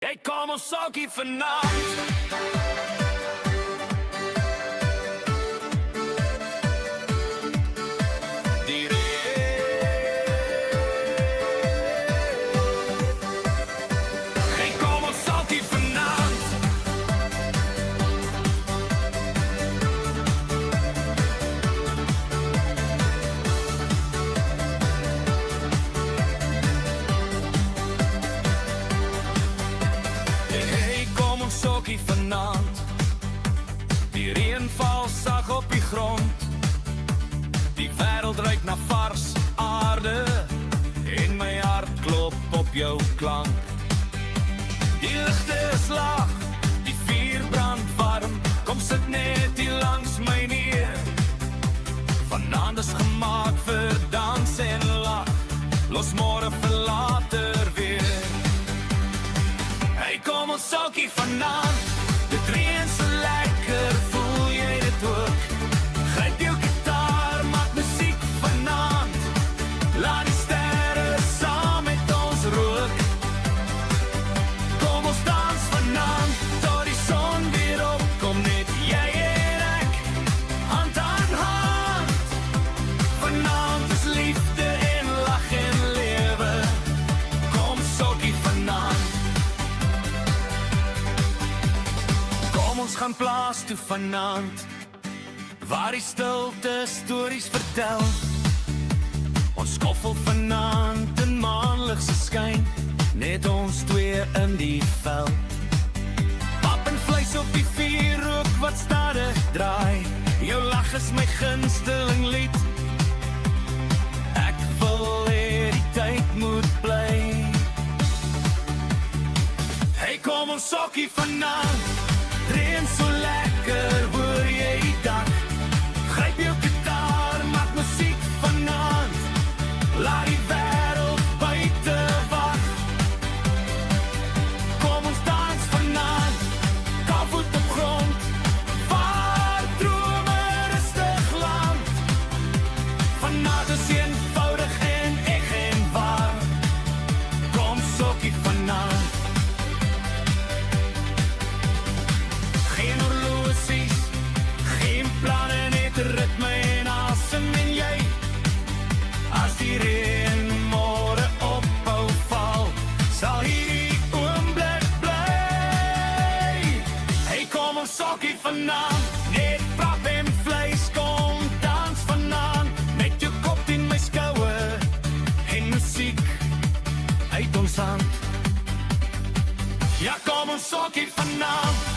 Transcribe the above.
Hey, kom ons sokkie vanaand. Die hey, kom ons sokkie vanaand. Hey, kom ons sokkie vanaand. Die reën val sag op die grond. Die wêreld ruik na vars aarde en my hart klop op jou klank. Die ligte is laag, die vuur brand warm. Kom sit net hier langs my neer. Vanaand is gemaak vir dans en lag. Los môre vir later weer. Hey, kom ons sokkie vanaand. Dit reën so lekker, voel jy dit ook? Gryp jou gitaar, maak musiek vanaand. Laat die sterre saam met ons rook. Kom ons dans vanaand, tot die son weer opkom. Net jy en ek, hand aan hand. Vanaand is liefde en lag en lewe. Kom sokkie vanaand. Kom ons gaan plaas toe vanaand, waar die stilte stories vertel. Ons skoffel vanaand in maanlig se skyn, net ons twee in die veld. Pap en vleis op die vuur, rook wat stadig draai. Jou lag is my gunsteling lied. Ek wil hê die tyd moet bly. Hey, kom ons sokkie vanaand. Reën so lekker, hoor jy die dak. Gryp jou gitaar, maak musiek vanaand. Laat die wêreld buite wag. Kom ons dans vanaand, kaalvoet op grond. Waar drome rustig land. Vanaand is eenvoudig en eg en waar. Kom sokkie vanaand. Geen horlosies, geen planne, net ritme en asem en jy. As die reën môre ophou val, sal hierdie oomblik bly. Hey, kom ons sokkie vanaand, net pap en vleis, kom dans vanaand. Met jou kop in my skouer, en musiek uit ons hand. Ja, kom ons sokkie vanaand.